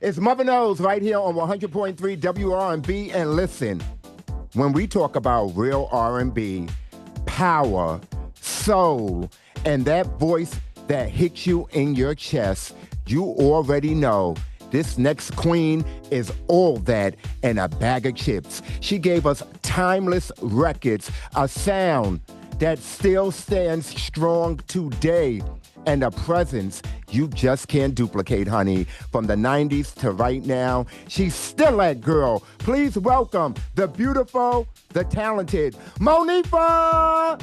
It's MuthaKnows right here on 100.3 WRB. And listen, when we talk about real R&B, power, soul, and that voice that hits you in your chest, you already know this next queen is all that and a bag of chips. She gave us timeless records, a sound that still stands strong today, and a presence you just can't duplicate, honey. From the 90s to right now, she's still that girl. Please welcome the beautiful, the talented Monifah.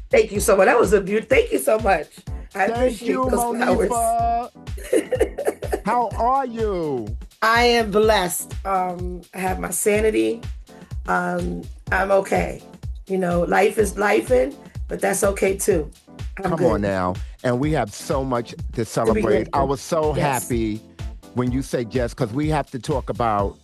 Thank you so much. That was a beautiful. Thank you so much. I Thank appreciate you, those flowers. Monifah. How are you? I am blessed. I have my sanity. I'm okay. You know, life is lifing, but that's okay too. I'm Come good. on now. And we have so much to To be celebrate. with I you. was so Yes. happy when you say yes, because we have to talk about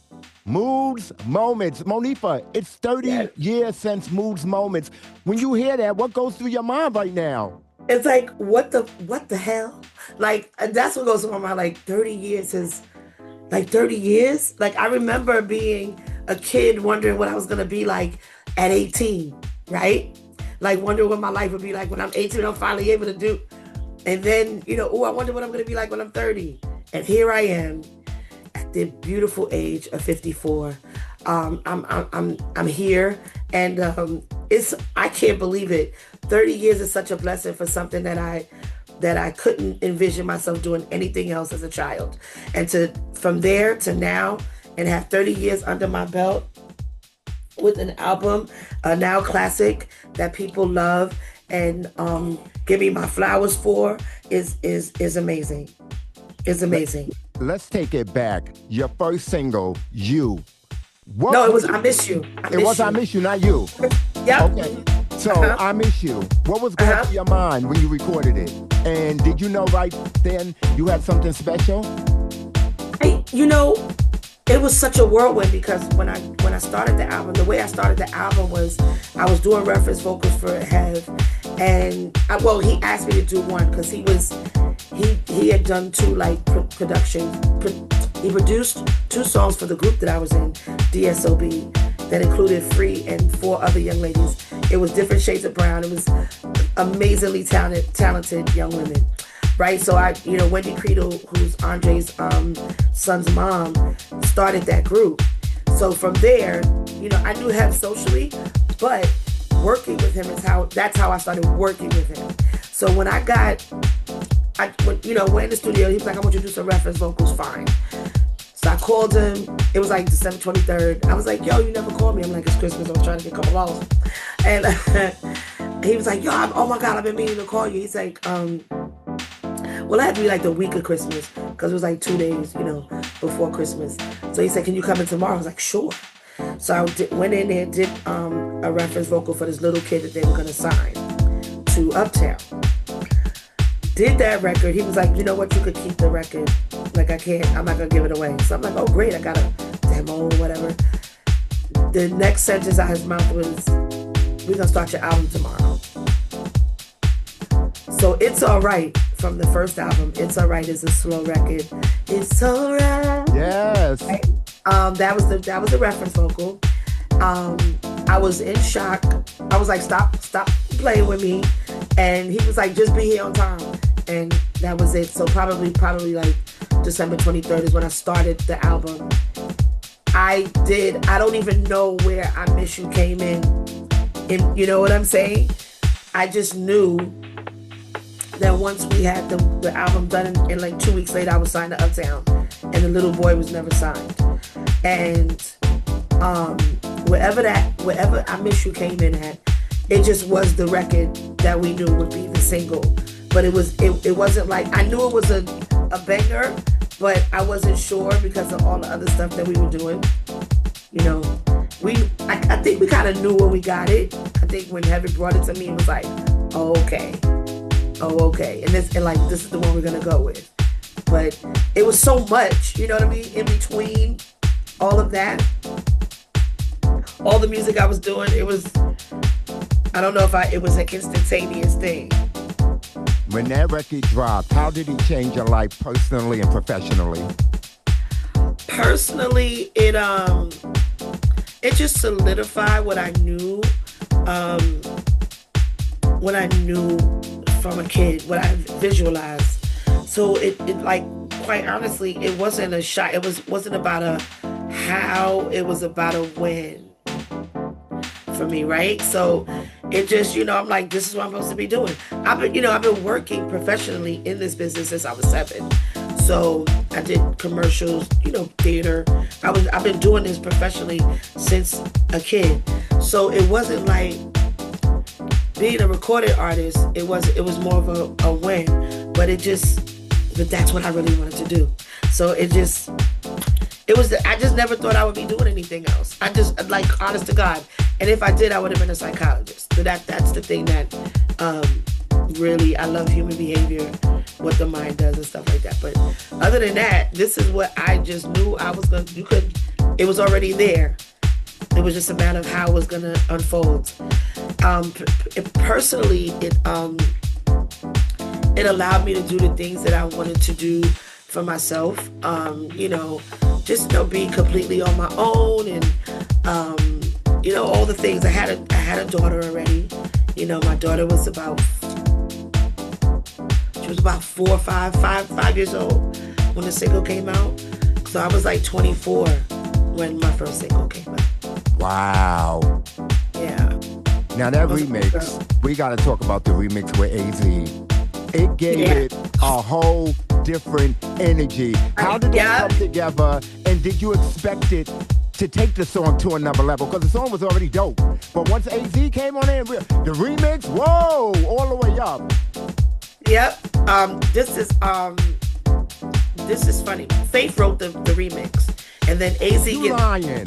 Moods, Moments. Monifah, it's 30 Yes. years since Moods, Moments. When you hear that, what goes through your mind right now? It's like what the hell? Like that's what goes through my mind. Like 30 years is like 30 years. Like I remember being a kid wondering what I was gonna be like at 18, right? Like wondering what my life would be like when I'm 18. I'm finally able to do. And then, oh, I wonder what I'm gonna be like when I'm 30. And here I am at the beautiful age of 54. I'm here, and it's I can't believe it. 30 years is such a blessing for something that I couldn't envision myself doing anything else as a child, and to from there to now, and have 30 years under my belt with an album, a now classic that people love and give me my flowers for is amazing. It's Let, amazing. let's take it back. Your first single, You. No, What it was was I miss you. I it miss was I you. Miss You, not you. Yep. Okay. So Uh-huh. I Miss You. What was going Uh-huh. through your mind when you recorded it? And did you know right then you had something special? Hey, it was such a whirlwind because when I started the album, the way I started the album was I was doing reference vocals for Hev, and he asked me to do one because he had done two like production. He produced two songs for the group that I was in, DSOB, that included Free and four other young ladies. It was different shades of brown. It was amazingly talented young women, right? So Wendy Creedle, who's Andre's son's mom, started that group. So from there, I knew him socially, but working with him that's how I started working with him. So when went in the studio, he was like, I want you to do some reference vocals, fine. So I called him. It was like December 23rd. I was like, yo, you never called me. I'm like, it's Christmas. I'm trying to get a couple dollars. And he was like, yo, oh my God, I've been meaning to call you. He's like, well, it had to be like the week of Christmas because it was like 2 days, before Christmas. So he said, can you come in tomorrow? I was like, sure. So I went in there and did a reference vocal for this little kid that they were going to sign to Uptown. Did that record. He was like, you know what, you could keep the record. Like, I'm not going to give it away. So I'm like, oh, great, I got a demo or whatever. The next sentence out of his mouth was, we're going to start your album tomorrow. So It's Alright from the first album. It's Alright is a slow record. It's alright. Yes. Right? That was the reference vocal. I was in shock. I was like, stop playing with me. And he was like, just be here on time. And that was it. So probably like December 23rd is when I started the album. I don't even know where I Miss You came in. And you know what I'm saying? I just knew that once we had the album done, and like 2 weeks later I was signed to Uptown, and the little boy was never signed. And wherever I Miss You came in at, it just was the record that we knew would be the single. But it wasn't like, I knew it was a banger, but I wasn't sure because of all the other stuff that we were doing. I think we kind of knew when we got it. I think when Heaven brought it to me, it was like, oh okay. And this is the one we're gonna go with. But it was so much, you know what I mean, in between all of that, all the music I was doing, I don't know if it was an instantaneous thing. When that record dropped, how did it change your life personally and professionally? Personally, it just solidified um, what I knew from a kid, what I visualized. So it like, quite honestly, it wasn't a shot. Wasn't about a how. It was about a when for me, right? So it just, I'm like, this is what I'm supposed to be doing. I've been working professionally in this business since I was 7. So I did commercials, theater. I've been doing this professionally since a kid. So it wasn't like being a recorded artist. It was more of a win, but that's what I really wanted to do. So I just never thought I would be doing anything else. I just, like, honest to God. And if I did, I would have been a psychologist. So that's the thing that really, I love human behavior, what the mind does and stuff like that. But other than that, this is what I just knew I was going to do. It was already there. It was just a matter of how it was going to unfold. Personally, it allowed me to do the things that I wanted to do for myself. Just be completely on my own, and all the things. I had a daughter already. My daughter was about 4 or 5 years old when the single came out. So I was like 24 when my first single came out. Wow. Yeah. Now that remix, we got to talk about the remix with AZ. It gave it a whole different energy. How did that come together? And did you expect it to take the song to another level? Because the song was already dope. But once AZ came on in, the remix, whoa, all the way up. Yep. This is funny. Faith wrote the remix, and then AZ. You lying?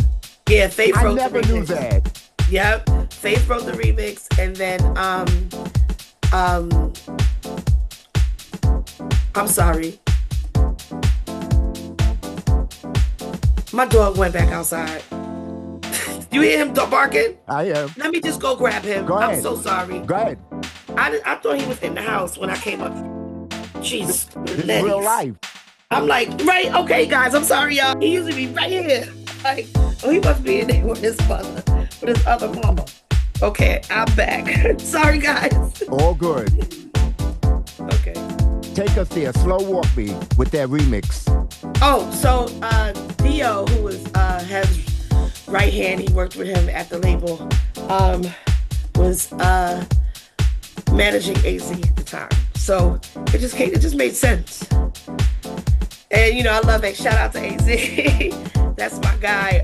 Yeah, Faith wrote the remix. I never knew that. Yep. Faith wrote the remix, and then I'm sorry. My dog went back outside. You hear him barking? I am. Let me just go grab him. Go ahead. I'm so sorry. Go ahead. I thought he was in the house when I came up. Jeez. This is real life. I'm like, right, okay, guys, I'm sorry, y'all. He used to be right here. Like, he must be in there with his mother, with his other mama. Okay, I'm back. Sorry, guys. All good. Okay. Take us there. Slow walk me with that remix. Oh, so Theo, who was has right hand, he worked with him at the label, was managing AZ at the time. So it just made sense. And I love it. Shout out to AZ. That's my guy.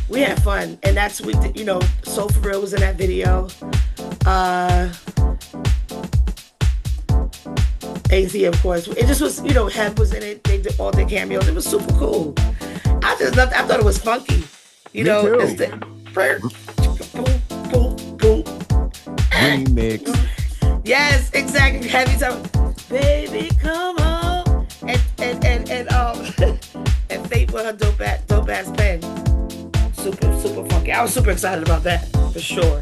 We had fun, and Soul For Real was in that video. AZ, of course. It just was, Heb was in it. They did all their cameos. It was super cool. I just loved it. I thought it was funky. Me too. It's the boom, boom, boom. Remix. Yes, exactly. Heavy time. Baby, come on. And and Faith with her dope ass pen. Super funky. I was super excited about that, for sure.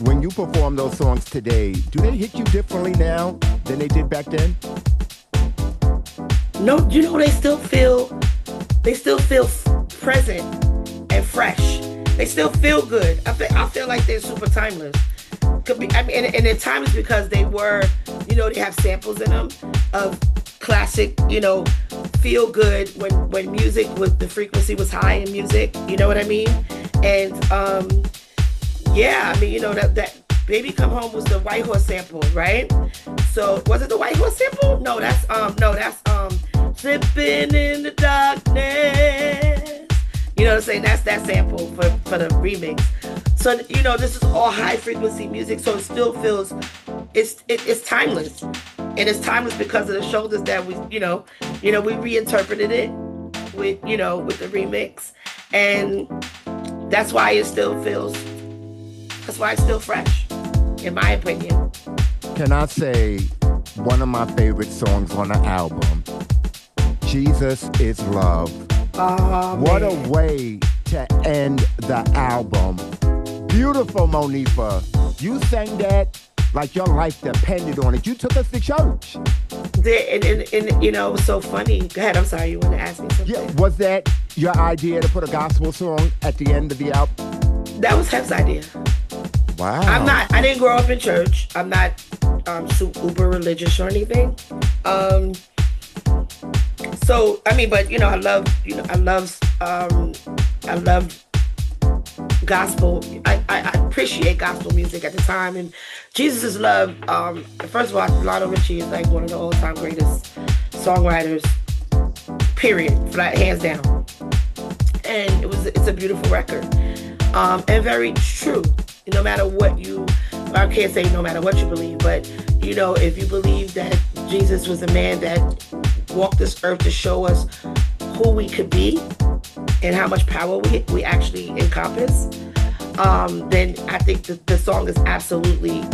When you perform those songs today, do they hit you differently now than they did back then? No, they still feel present and fresh. They still feel good. I feel like they're super timeless. And they're timeless because they were, they have samples in them of classic, feel good when music with the frequency was high in music. You know what I mean? And that Baby Come Home was the White Horse sample, right? So was it the White Horse sample? No, that's Slipping in the Darkness. You know what I'm saying? That's that sample for the remix. So this is all high frequency music, so it still feels it's timeless. And it's timeless because of the shoulders that we reinterpreted it with the remix. And that's why it's still fresh, in my opinion. Can I say one of my favorite songs on the album, Jesus Is Love. What a way to end the album. Beautiful, Monifah. You sang that like your life depended on it. You took us to church. And you know, it was so funny. Go ahead, I'm sorry, you want to ask me something? Yeah, was that your idea to put a gospel song at the end of the album? That was Hef's idea. Wow. I didn't grow up in church. I'm not super religious or anything. So I mean, but you know, I love gospel. I appreciate gospel music at the time, and Jesus is Love. First of all, Lionel Richie is like one of the all-time greatest songwriters. Period, flat hands down. And it's a beautiful record, and very true. No matter what I can't say no matter what you believe, but you know, if you believe that Jesus was a man that walked this earth to show us who we could be and how much power we actually encompass, then I think the song is absolutely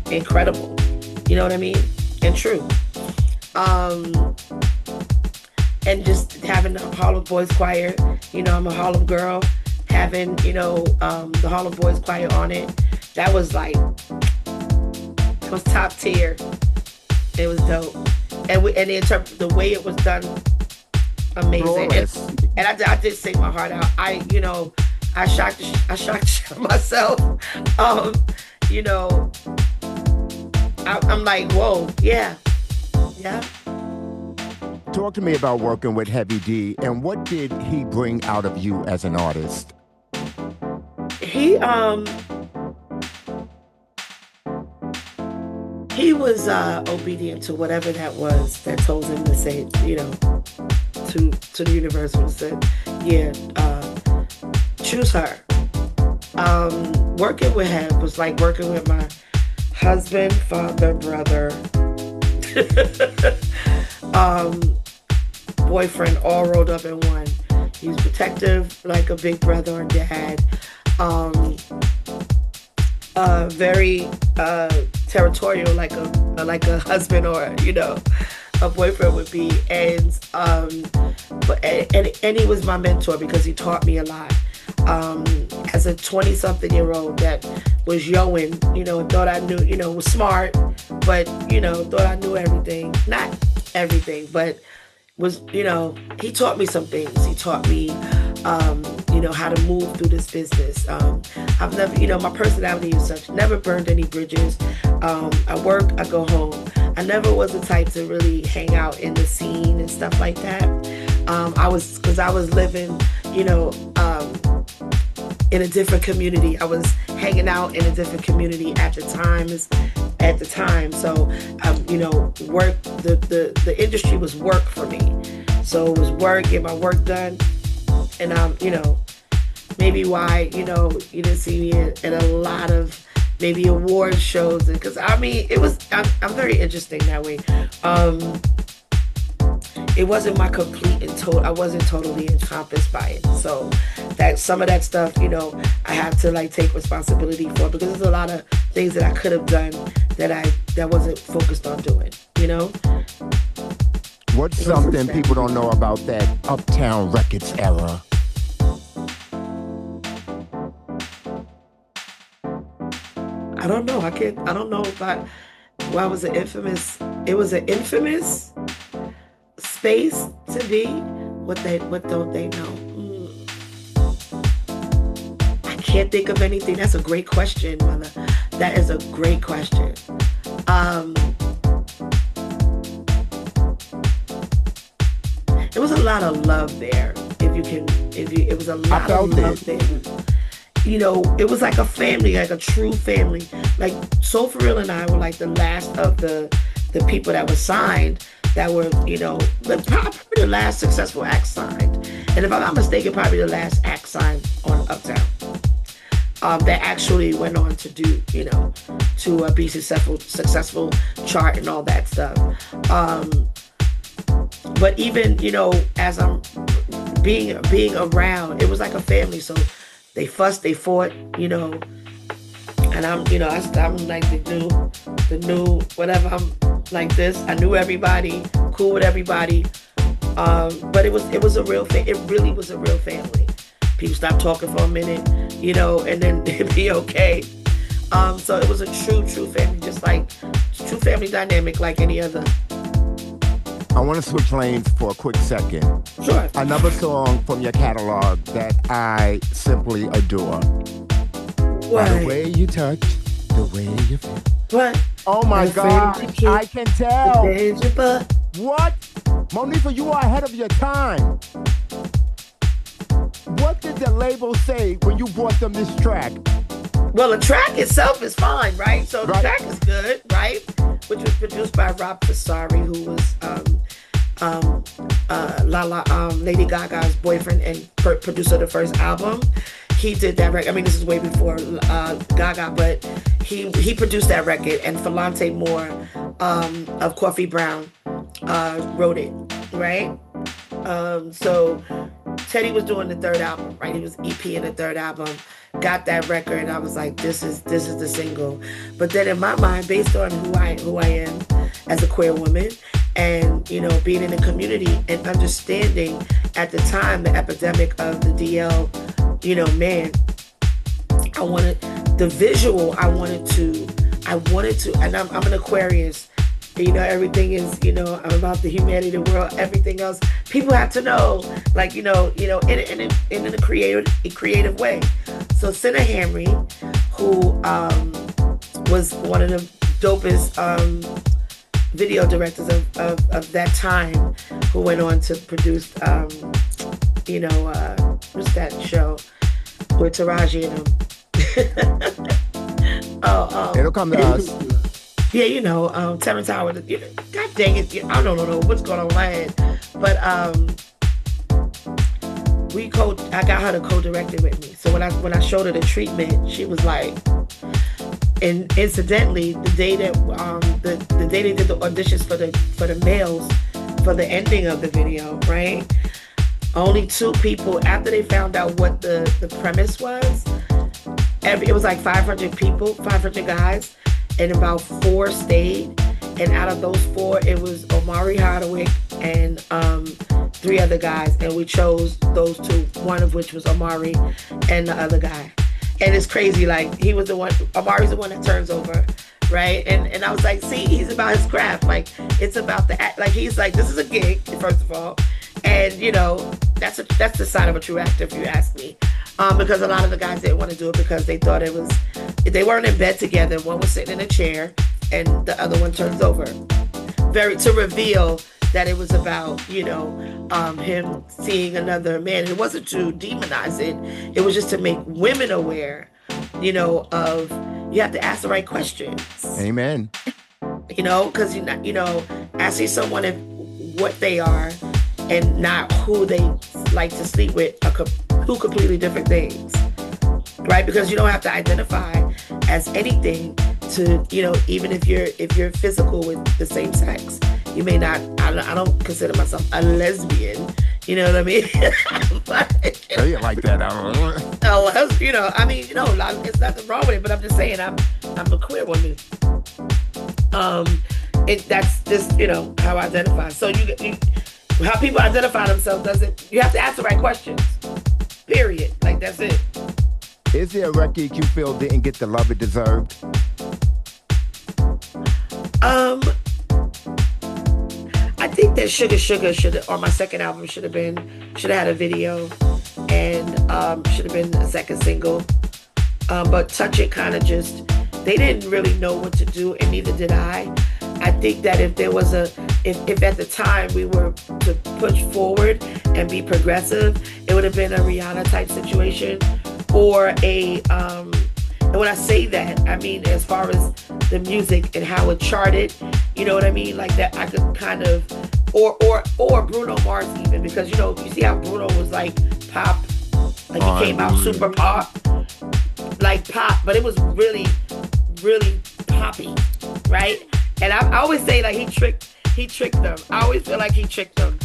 incredible. You know what I mean? And true. And just having the Harlem Boys Choir, you know, I'm a Harlem girl, having, you know, the Harlem Boys Choir on it, that was like, it was top tier. It was dope. And the way it was done, amazing. And I did sing my heart out. I shocked myself. You know, I'm like, whoa, yeah. Talk to me about working with Heavy D, and what did he bring out of you as an artist? He was obedient to whatever that was that told him to say, you know, to the universe, and said, yeah, choose her. Working with him was like working with my husband, father, brother, boyfriend, all rolled up in one. He's protective like a big brother and dad. Very territorial like a husband or, you know, a boyfriend would be. And he was my mentor because he taught me a lot. As a 20-something-year-old that was young, you know, thought I knew, you know, was smart, but, you know, thought I knew everything. Not everything, but was, you know, he taught me some things. He taught me, you know, how to move through this business. I've never, you know, my personality is such, never burned any bridges. I work, I go home. I never was the type to really hang out in the scene and stuff like that. Because I was living, you know, in a different community. I was hanging out in a different community at the time. So, you know, work, the industry was work for me. So it was work, get my work done. And, you know, maybe why, you know, you didn't see me in a lot of maybe award shows. Because, I mean, I'm very interesting that way. It wasn't my complete and total, I wasn't totally encompassed by it. So that some of that stuff, you know, I have to like take responsibility for, because there's a lot of things that I could have done that wasn't focused on doing, you know? What's something people don't know about that Uptown Records era? I don't know. I don't know about why it was an infamous space to be. What don't they know? I can't think of anything. That's a great question, mother. That is a great question. There was a lot of love there. It was a lot of love there. You know, it was like a family, like a true family. Like Soul For Real and I were like the last of the people that were signed, that were, you know, probably the last successful act signed. And if I'm not mistaken, probably the last act signed on Uptown. That actually went on to do, you know, to be successful chart and all that stuff. But even, you know, as I'm being around, it was like a family. So they fussed, they fought, you know, and I'm, you know, I'm like the new, whatever, I'm like this. I knew everybody, cool with everybody. But it was a real it really was a real family. People stopped talking for a minute, you know, and then it'd be okay. So it was a true family. just like true family dynamic like any other. I want to switch lanes for a quick second. Sure. Another song from your catalog that I simply adore. What? By the way you touch, the way you feel. What? Oh my God, I can tell. What? Monifah, you are ahead of your time. What did the label say when you brought them this track? Well, the track itself is fine, right? So the track is good, right? Which was produced by Rob Fasari, who was Lady Gaga's boyfriend and producer of the first album. He did that record. I mean, this is way before Gaga, but he produced that record, and Falante Moore of Coffee Brown wrote it, right? So Teddy was doing the third album, right? He was EP in the third album. Got that record, and I was like, this is the single. But then in my mind, based on who I am as a queer woman, and you know, being in the community and understanding at the time the epidemic of the DL, you know, man, I wanted the visual. I wanted to, and I'm an Aquarius. You know, everything is, you know, I'm about the humanity, the world, everything else. People have to know, like, in a creative way. So Senna Hamry, who was one of the dopest video directors of that time, who went on to produce, what's that show with Taraji and them? It'll come to us. Yeah, you know, Terrence Howard. God dang it, I don't know what's going on in my head, but I got her to co-direct it with me. So when I showed her the treatment, she was like, and incidentally, the day that the day they did the auditions for the males for the ending of the video, right? Only 2 people, after they found out what the premise was, it was like 500 people, 500 guys. And about 4 stayed, and out of those 4, it was Omari Hardwick and 3 other guys, and we chose those 2. One of which was Omari, and the other guy. And it's crazy, like he was the one. Omari's the one that turns over, right? And I was like, see, he's about his craft. Like it's about the act. Like he's like, this is a gig, first of all, and you know that's the sign of a true actor, if you ask me. Because a lot of the guys didn't want to do it because they thought they weren't in bed together. One was sitting in a chair and the other one turns over. To reveal that it was about, you know, him seeing another man. It wasn't to demonize it. It was just to make women aware, you know, of you have to ask the right questions. Amen. You know, because, you know, asking someone what they are and not who they like to sleep with are 2 completely different things, right? Because you don't have to identify as anything to, you know, even if you're physical with the same sex, you may not. I don't consider myself a lesbian. You know what I mean? But, you like that? I don't know. You know, I mean, you know, it's nothing wrong with it. But I'm just saying, I'm a queer woman. That's just, you know, how I identify. So you how people identify themselves you have to ask the right questions. Period. Like, that's it. Is there a record you feel didn't get the love it deserved? I think that Sugar should, or my second album should have had a video, and should have been a second single. But Touch It kind of just, they didn't really know what to do, and neither did I. I think that if there was if at the time we were to push forward and be progressive, it would have been a Rihanna type situation, or and when I say that, I mean as far as the music and how it charted, you know what I mean? Like that I could kind of, or Bruno Mars even, because you know, you see how Bruno was like pop, like he came out super pop, like pop, but it was really, really poppy, right? And I always say like he tricked them. I always feel like he tricked them,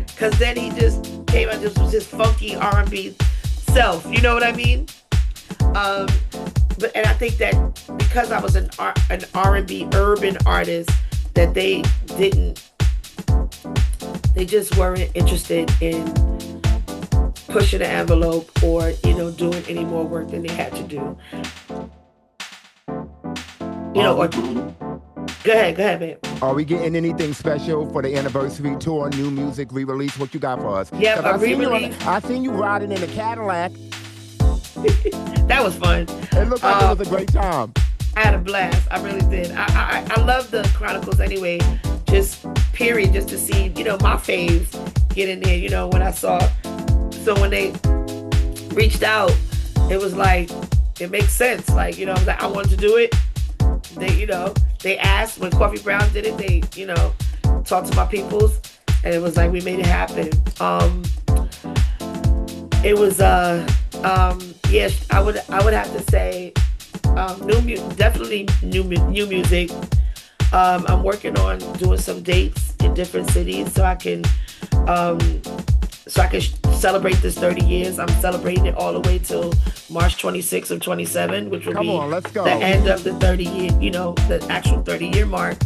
because then he just came out just with his funky R&B self. You know what I mean? But I think that because I was an R&B urban artist, that they just weren't interested in pushing the envelope or, you know, doing any more work than they had to do. You know, Go ahead, babe. Are we getting anything special for the anniversary tour, new music, re-release? What you got for us? Yeah, I re-release. I seen you riding in a Cadillac. That was fun. It looked like it was a great time. I had a blast. I really did. I love the Chronicles anyway. Just period. Just to see, my faves get in there. When I saw. So when they reached out, it was like it makes sense. Like I was like, I wanted to do it. They asked when Coffee Brown did it. They talked to my peoples, and it was like we made it happen. It was yes, I would have to say definitely new music. I'm working on doing some dates in different cities so I can celebrate this 30 years. I'm celebrating it all the way till March 26th of 27, which will be let's go. The end of the 30 year, the actual 30-year mark.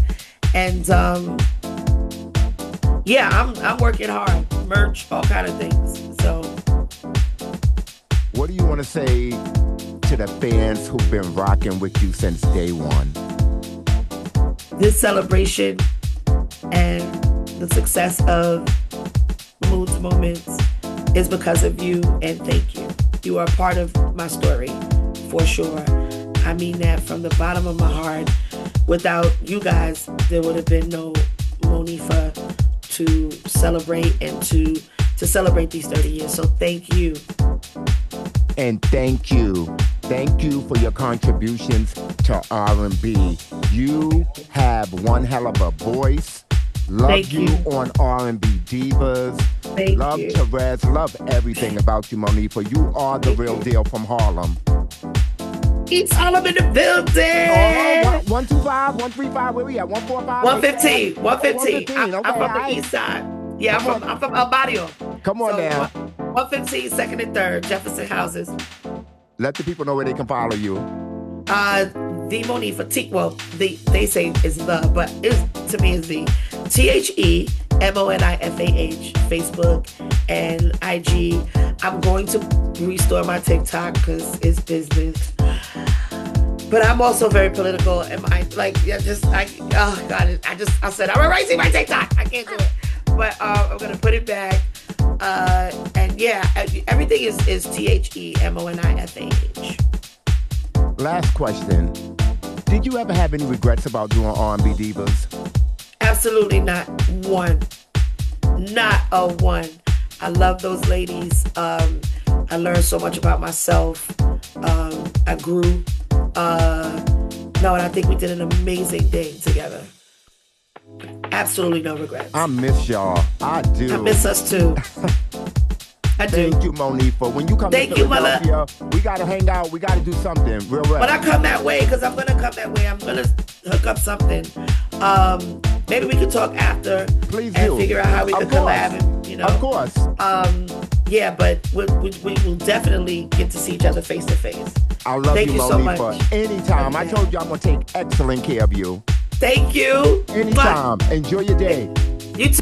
And yeah, I'm working hard, merch, all kind of things. So, what do you want to say to the fans who've been rocking with you since day one? This celebration and the success of Moods Moments is because of you, and thank you. You are a part of my story, for sure. I mean that from the bottom of my heart. Without you guys, there would have been no Monifah to celebrate and to celebrate these 30 years. So thank you. And thank you. Thank you for your contributions to R&B. You have one hell of a voice. Love you on R&B Divas. Love Therese. Love everything about you, Monifah. You are the real deal from Harlem. East Harlem in the building. 125, 135. Where we at? 145. 115. 115. Okay, I'm from the east side. Yeah, I'm from El Barrio. Come on now. 115, 2nd and 3rd, Jefferson Houses. Let the people know where they can follow you. The Monifah. Well, they say it's the, but to me it's the TheMonifah, Facebook and IG. I'm going to restore my TikTok because it's business. But I'm also very political, and I said I'm erasing my TikTok. I can't do it, but I'm gonna put it back. And yeah, everything is TheMonifah. Last question: did you ever have any regrets about doing R&B Divas? Absolutely not one. Not a one. I love those ladies. I learned so much about myself. I grew. And I think we did an amazing day together. Absolutely no regrets. I miss y'all. I do. I miss us too. I do. Thank you, Monifah. When you come to Philadelphia, we got to hang out. We got to do something real well. When I come that way, because I'm going to come that way, I'm going to hook up something. Maybe we could talk after. Please and do. Figure out how we could collab. And, Of course. Yeah, but we will definitely get to see each other face to face. I love you, Monifah. So much. Anytime. Okay. I told you I'm going to take excellent care of you. Thank you. Anytime. Bye. Enjoy your day.